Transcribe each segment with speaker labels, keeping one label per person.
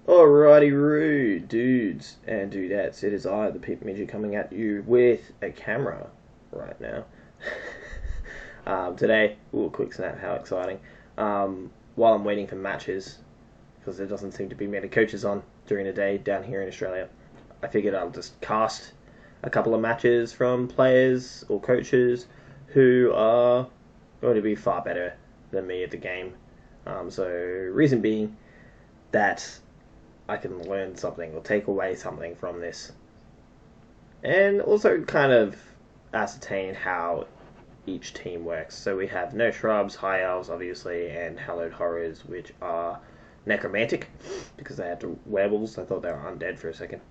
Speaker 1: Alrighty, rude dudes and dudettes. It is I, the Pip Midget, coming at you with a camera right now. Today, quick snap, how exciting. While I'm waiting for matches, because there doesn't seem to be many coaches on during the day down here in Australia, I figured I'll just cast a couple of matches from players or coaches who are going to be far better than me at the game. So, reason being that I can learn something or take away something from this. And also kind of ascertain how each team works. So we have No Shrubs, High Elves, obviously, and Hallowed Horrors, which are Necromantic, because they had werewolves. I thought they were undead for a second.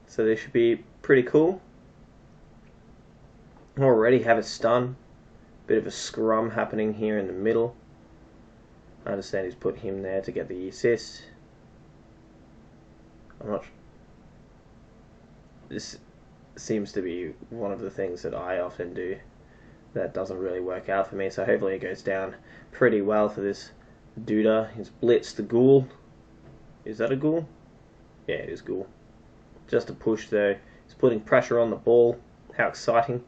Speaker 1: So they should be pretty cool. Already have a stun. Bit of a scrum happening here in the middle. I understand he's put him there to get the assist. I'm not. This seems to be one of the things that I often do that doesn't really work out for me, so hopefully it goes down pretty well for this duda. He's blitzed the ghoul. Is that a ghoul? Yeah, it is ghoul. Just a push though. He's putting pressure on the ball. How exciting.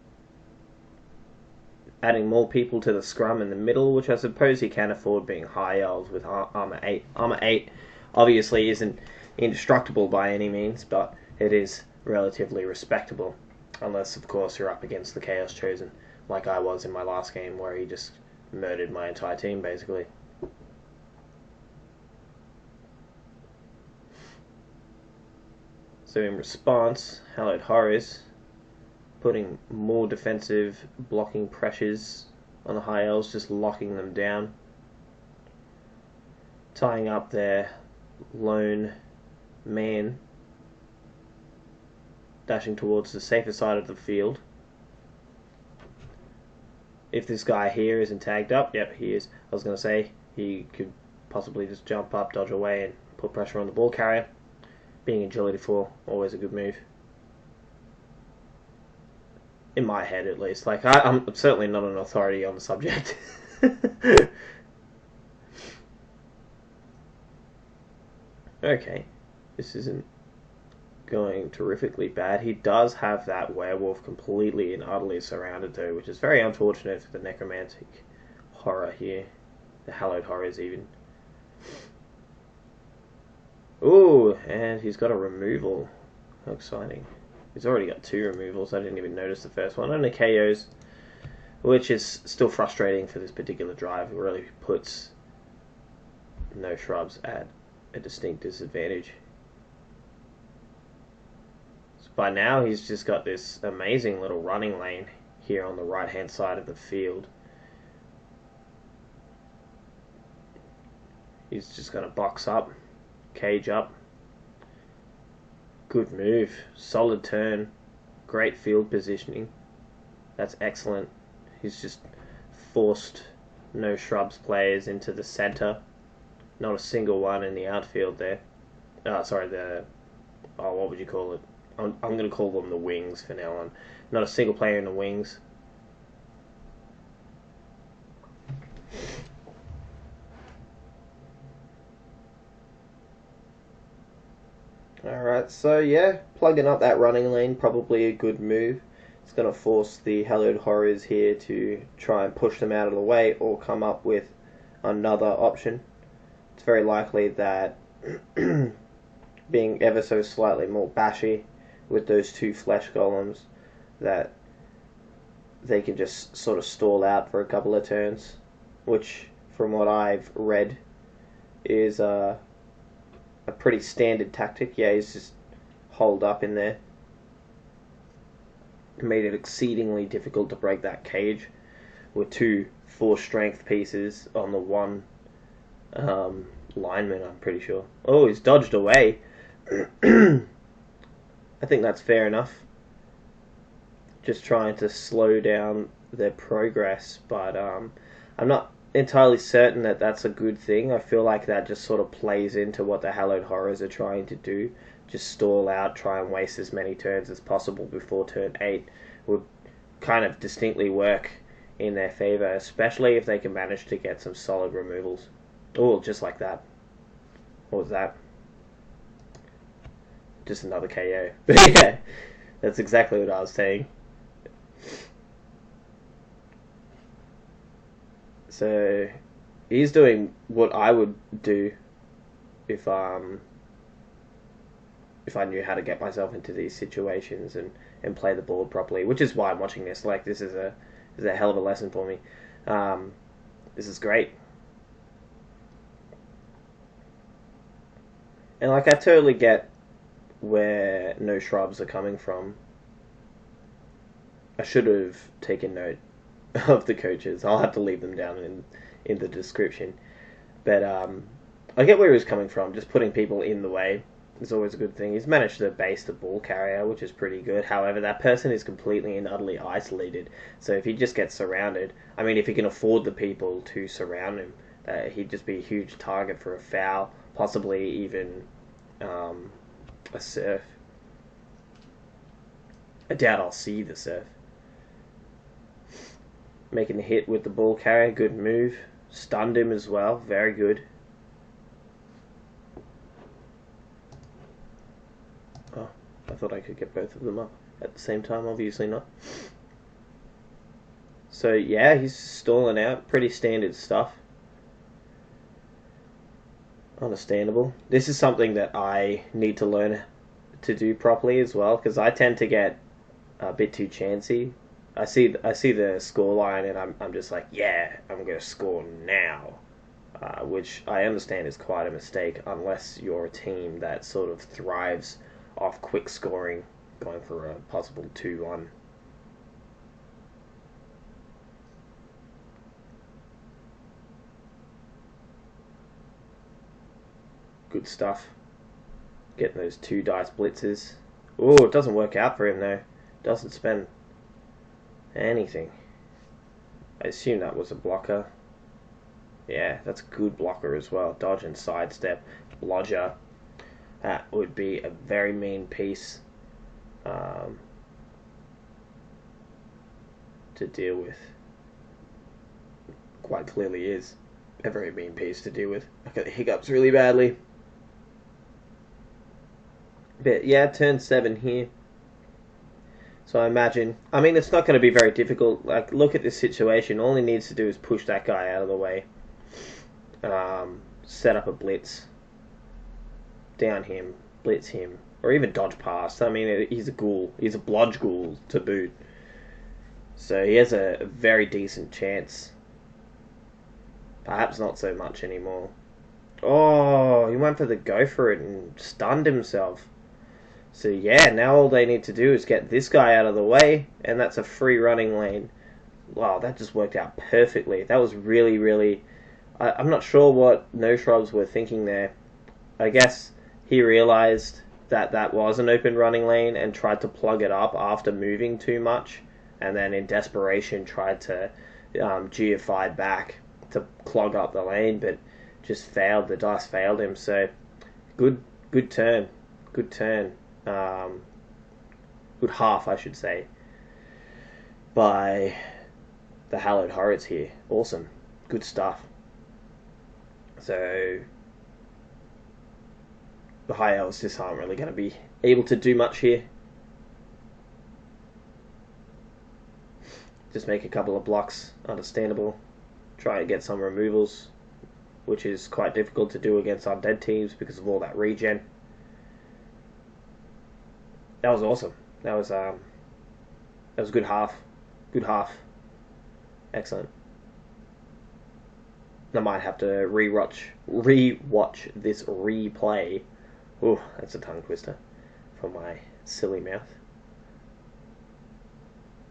Speaker 1: Adding more people to the scrum in the middle, which I suppose he can afford being high elves with armor 8. Armor 8 obviously isn't indestructible by any means, but it is relatively respectable. Unless, of course, you're up against the Chaos Chosen, like I was in my last game, where he just murdered my entire team, basically. So in response, Hallowed Horrors putting more defensive blocking pressures on the High Elves, just locking them down, tying up their lone man, dashing towards the safer side of the field. If this guy here isn't tagged up, yep, he is. I was going to say he could possibly just jump up, dodge away, and put pressure on the ball carrier. Being agility 4, always a good move. In my head, at least. Like, I'm certainly not an authority on the subject. Okay, this isn't going terrifically bad. He does have that werewolf completely and utterly surrounded, though, which is very unfortunate for the necromantic horror here. The Hallowed Horrors, even. Ooh, and he's got a removal. How exciting. He's already got 2 removals. I didn't even notice the first one. And the KOs, which is still frustrating for this particular drive. It really puts No Shrubs at a distinct disadvantage. So by now, he's just got this amazing little running lane here on the right-hand side of the field. He's just going to box up, cage up. Good move, solid turn, great field positioning. That's excellent. He's just forced No Shrubs players into the center. Not a single one in the outfield there. What would you call it? I'm going to call them the wings for now on. Not a single player in the wings. Alright, so yeah, plugging up that running lane, probably a good move. It's going to force the Hallowed Horrors here to try and push them out of the way or come up with another option. It's very likely that being ever so slightly more bashy with those 2 flesh golems, that they can just sort of stall out for a couple of turns, which, from what I've read, is a pretty standard tactic. Yeah, he's just holed up in there. Made it exceedingly difficult to break that cage with 2 4 strength pieces on the one lineman, I'm pretty sure. Oh, he's dodged away. I think that's fair enough. Just trying to slow down their progress, but I'm not entirely certain that that's a good thing. I feel like that just sort of plays into what the Hallowed Horrors are trying to do. Just stall out, try and waste as many turns as possible before turn 8 would kind of distinctly work in their favour, especially if they can manage to get some solid removals. Oh, just like that. What was that? Just another KO. But yeah, that's exactly what I was saying. So he's doing what I would do if I knew how to get myself into these situations and play the board properly, which is why I'm watching this. Like, this is a hell of a lesson for me. This is great. And like, I totally get where No Shrubs are coming from. I should have taken note of the coaches. I'll have to leave them down in the description. But I get where he was coming from. Just putting people in the way is always a good thing. He's managed to base the ball carrier, which is pretty good. However, that person is completely and utterly isolated. So if he just gets surrounded, I mean, if he can afford the people to surround him, he'd just be a huge target for a foul, possibly even a surf. I doubt I'll see the surf. Making the hit with the ball carrier, good move. Stunned him as well, very good. Oh, I thought I could get both of them up at the same time, obviously not. So yeah, he's stalling out, pretty standard stuff. Understandable. This is something that I need to learn to do properly as well, because I tend to get a bit too chancy. I see the scoreline and I'm just like, yeah, I'm going to score now, which I understand is quite a mistake unless you're a team that sort of thrives off quick scoring, going for a possible 2-1. Good stuff. Getting those 2 dice blitzes. Oh, it doesn't work out for him though. Doesn't spend anything. I assume that was a blocker. Yeah, that's a good blocker as well. Dodge and sidestep. Blodger. That would be a very mean piece to deal with. Quite clearly is a very mean piece to deal with. I got the hiccups really badly. But yeah, turn 7 here. So I imagine, I mean, it's not going to be very difficult. Like, look at this situation. All he needs to do is push that guy out of the way. Set up a blitz. Down him. Blitz him. Or even dodge past. I mean, he's a ghoul. He's a blodge ghoul to boot. So he has a very decent chance. Perhaps not so much anymore. Oh, he went for the go for it and stunned himself. So yeah, now all they need to do is get this guy out of the way, and that's a free running lane. Wow, that just worked out perfectly. That was really, really... I'm not sure what No Shrubs were thinking there. I guess he realized that that was an open running lane and tried to plug it up after moving too much, and then in desperation tried to GFI back to clog up the lane, but just failed. The dice failed him. So good turn. Good turn. Good half, I should say, by the Hallowed Horrors here. Awesome. Good stuff. So the High Elves just aren't really going to be able to do much here. Just make a couple of blocks. Understandable. Try and get some removals, which is quite difficult to do against undead teams because of all that regen. That was awesome. That was a good half. Good half. Excellent. I might have to rewatch this replay. Ooh, that's a tongue twister for my silly mouth.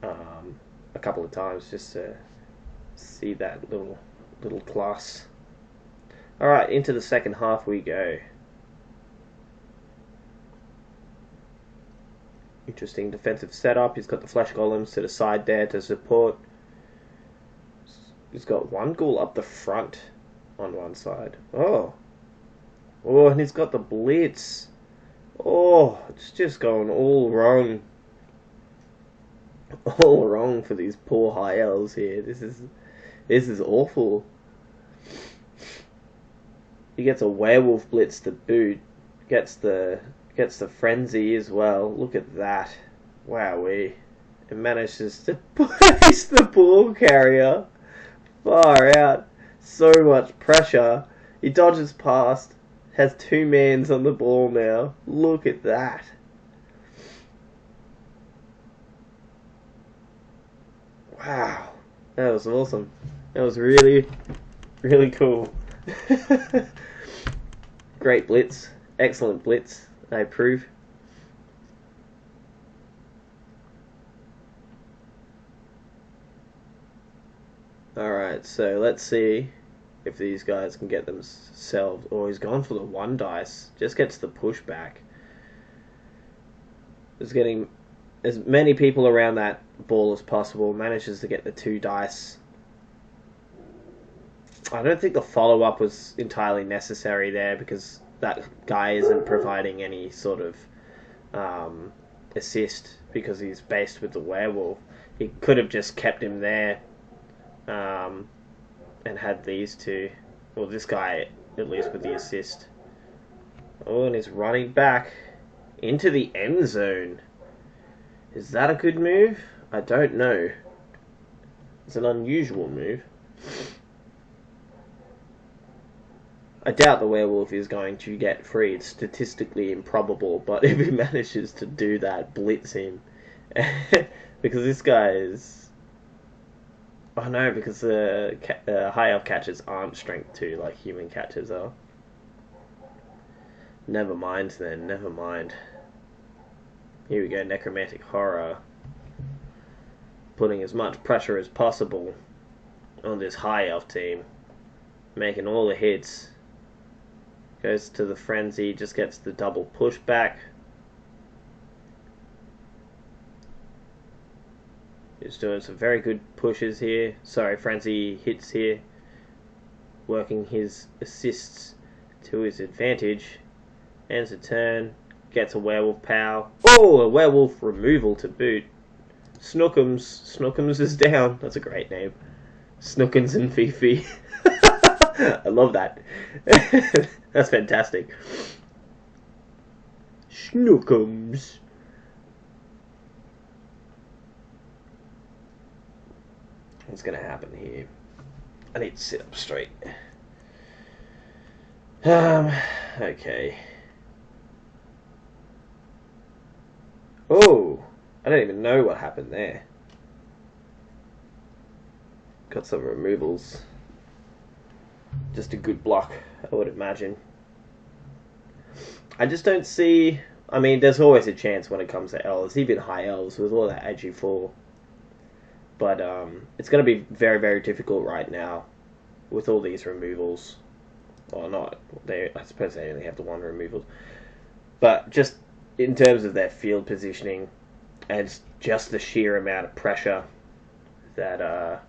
Speaker 1: A couple of times just to see that little class. All right, into the second half we go. Interesting defensive setup. He's got the flesh golems to the side there to support. He's got one ghoul up the front on one side. Oh, and he's got the blitz. Oh, it's just going all wrong. All wrong for these poor high elves here. This is awful. He gets a werewolf blitz to boot. Gets the frenzy as well. Look at that. Wowee. It manages to place the ball carrier. Far out. So much pressure. He dodges past. Has 2 mans on the ball now. Look at that. Wow. That was awesome. That was really, really cool. Great blitz. Excellent blitz. I approve. Alright, so let's see if these guys can get themselves... Oh, he's gone for the 1 dice. Just gets the pushback. Just getting as many people around that ball as possible. Manages to get the 2 dice. I don't think the follow-up was entirely necessary there because that guy isn't providing any sort of assist because he's based with the werewolf. He could have just kept him there and had these 2. Well, this guy at least with the assist. Oh, and he's running back into the end zone. Is that a good move? I don't know. It's an unusual move. I doubt the werewolf is going to get free. It's statistically improbable, but if he manages to do that, blitz him. Because this guy is... Oh no, because the high elf catchers aren't strength 2 like human catchers are. Never mind then, never mind. Here we go, Necromantic Horror. Putting as much pressure as possible on this high elf team. Making all the hits. Goes to the frenzy, just gets the double pushback. He's doing some very good pushes here. Sorry, frenzy hits here. Working his assists to his advantage. Ends a turn. Gets a werewolf pow. Oh, a werewolf removal to boot. Snookums. Snookums is down. That's a great name. Snookums and Fifi. I love that. That's fantastic. Snookums. What's going to happen here? I need to sit up straight. Okay. Oh, I don't even know what happened there. Got some removals. Just a good block, I would imagine. I just don't see... I mean, there's always a chance when it comes to elves, even high elves, with all that AG4. But it's going to be very, very difficult right now with all these removals. Or not. I suppose they only have the 1 removal. But just in terms of their field positioning and just the sheer amount of pressure that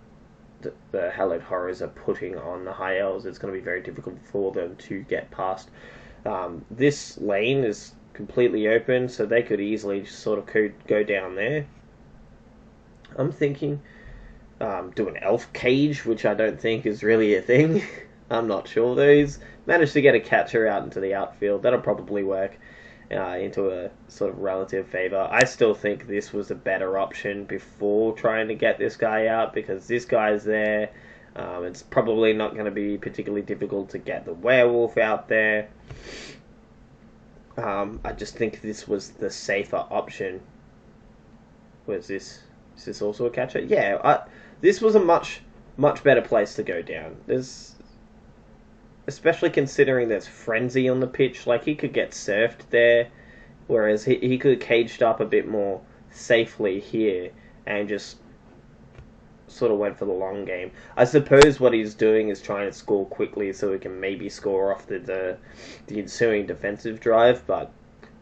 Speaker 1: the Hallowed Horrors are putting on the high elves, it's going to be very difficult for them to get past. This lane is completely open, so they could easily sort of go down there. I'm thinking do an elf cage, which I don't think is really a thing. I'm not sure. Those managed to get a catcher out into the outfield. That'll probably work into a sort of relative favour. I still think this was a better option before trying to get this guy out, because this guy's there. It's probably not going to be particularly difficult to get the werewolf out there. I just think this was the safer option. Where's this? Is this also a catcher? Yeah, this was a much better place to go down. There's... Especially considering there's frenzy on the pitch, like he could get surfed there, whereas he could have caged up a bit more safely here and just sort of went for the long game. I suppose what he's doing is trying to score quickly so he can maybe score off the ensuing defensive drive, but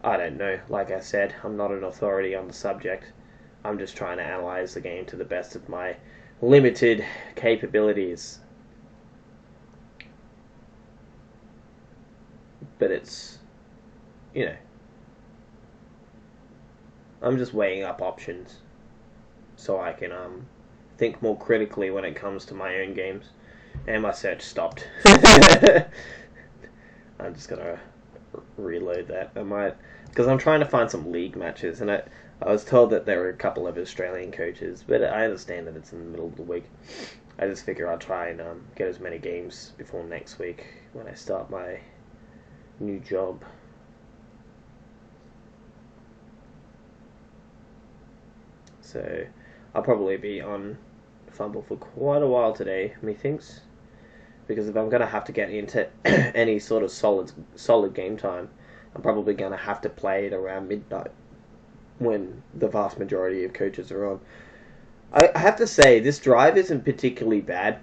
Speaker 1: I don't know. Like I said, I'm not an authority on the subject. I'm just trying to analyze the game to the best of my limited capabilities. But it's, you know, I'm just weighing up options so I can think more critically when it comes to my own games. And my search stopped. I'm just gonna reload that. I might, because I'm trying to find some league matches, and I was told that there were a couple of Australian coaches, but I understand that it's in the middle of the week. I just figure I'll try and get as many games before next week when I start my new job. So I'll probably be on FUMMBL for quite a while today, methinks, because if I'm going to have to get into any sort of solid game time, I'm probably going to have to play it around midnight when the vast majority of coaches are on. I have to say, this drive isn't particularly bad.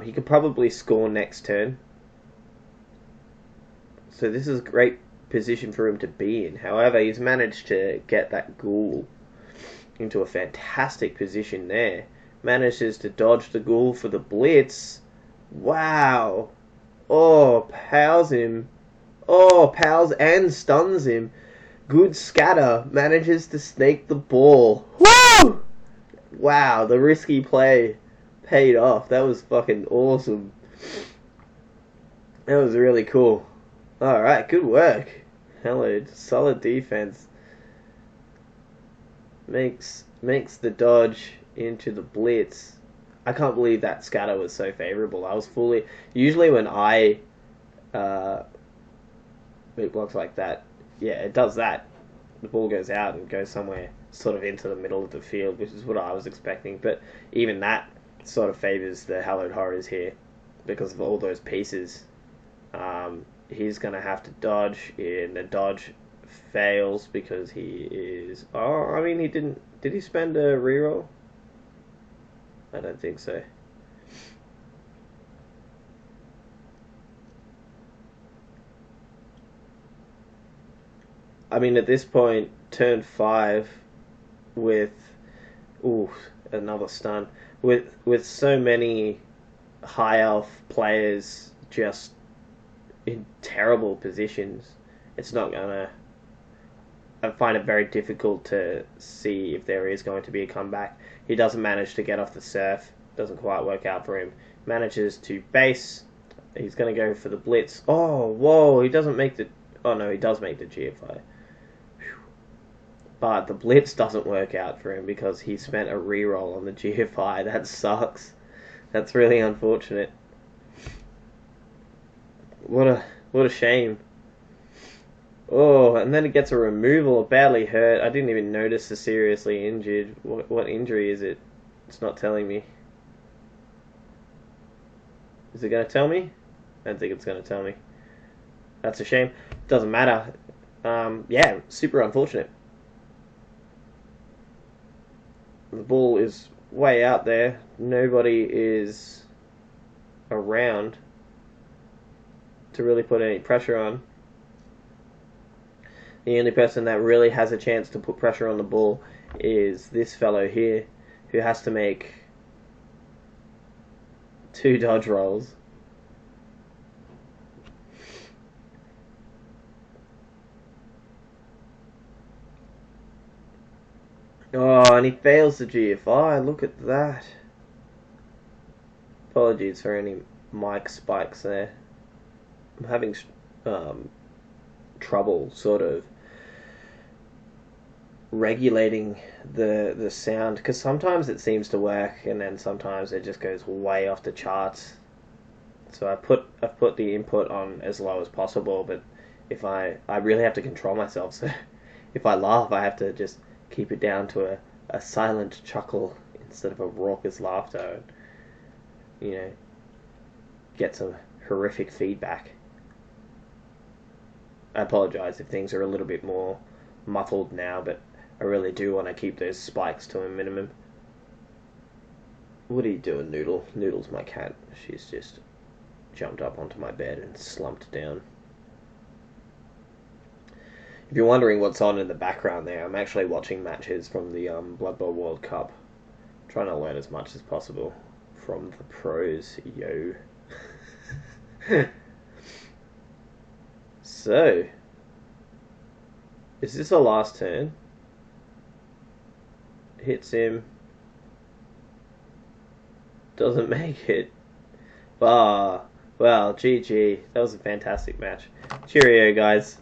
Speaker 1: He could probably score next turn. So this is a great position for him to be in. However, he's managed to get that ghoul into a fantastic position there. Manages to dodge the ghoul for the blitz. Wow. Oh, powers him. Oh, powers and stuns him. Good scatter. Manages to snake the ball. Woo! Wow, the risky play paid off. That was fucking awesome. That was really cool. Alright, good work. Hallowed. Solid defense. Makes the dodge into the blitz. I can't believe that scatter was so favorable. I was fully... Usually when I beat blocks like that, yeah, it does that. The ball goes out and goes somewhere sort of into the middle of the field, which is what I was expecting. But even that sort of favors the Hallowed Horrors here because of all those pieces. He's going to have to dodge, and the dodge fails because he is... Oh, I mean, he didn't... Did he spend a reroll? I don't think so. I mean, at this point, turn 5 with... Ooh, another stun. With so many high elf players just in terrible positions, it's not gonna... I find it very difficult to see if there is going to be a comeback. He doesn't manage to get off the surf. Doesn't quite work out for him. Manages to base. He's going to go for the blitz. Oh, whoa, he doesn't make the... Oh, no, he does make the GFI. But the blitz doesn't work out for him because he spent a reroll on the GFI. That sucks. That's really unfortunate. What a shame. Oh, and then it gets a removal, badly hurt. I didn't even notice the seriously injured. What injury is it? It's not telling me. Is it going to tell me? I don't think it's going to tell me. That's a shame. Doesn't matter. Yeah, super unfortunate. The ball is way out there. Nobody is around to really put any pressure on. The only person that really has a chance to put pressure on the ball is this fellow here, who has to make 2 dodge rolls. Oh, and he fails the GFI. Look at that. Apologies for any mic spikes there. I'm having trouble sort of regulating the sound, because sometimes it seems to work and then sometimes it just goes way off the charts. So I've put the input on as low as possible, but if I really have to control myself, so if I laugh I have to just keep it down to a silent chuckle instead of a raucous laughter, and, you know, get some horrific feedback. I apologise if things are a little bit more muffled now, but I really do want to keep those spikes to a minimum. What are you doing, Noodle? Noodle's my cat. She's just jumped up onto my bed and slumped down. If you're wondering what's on in the background there, I'm actually watching matches from the Blood Bowl World Cup. I'm trying to learn as much as possible from the pros, yo. So, is this the last turn? Hits him. Doesn't make it. But Well, GG. That was a fantastic match. Cheerio, guys.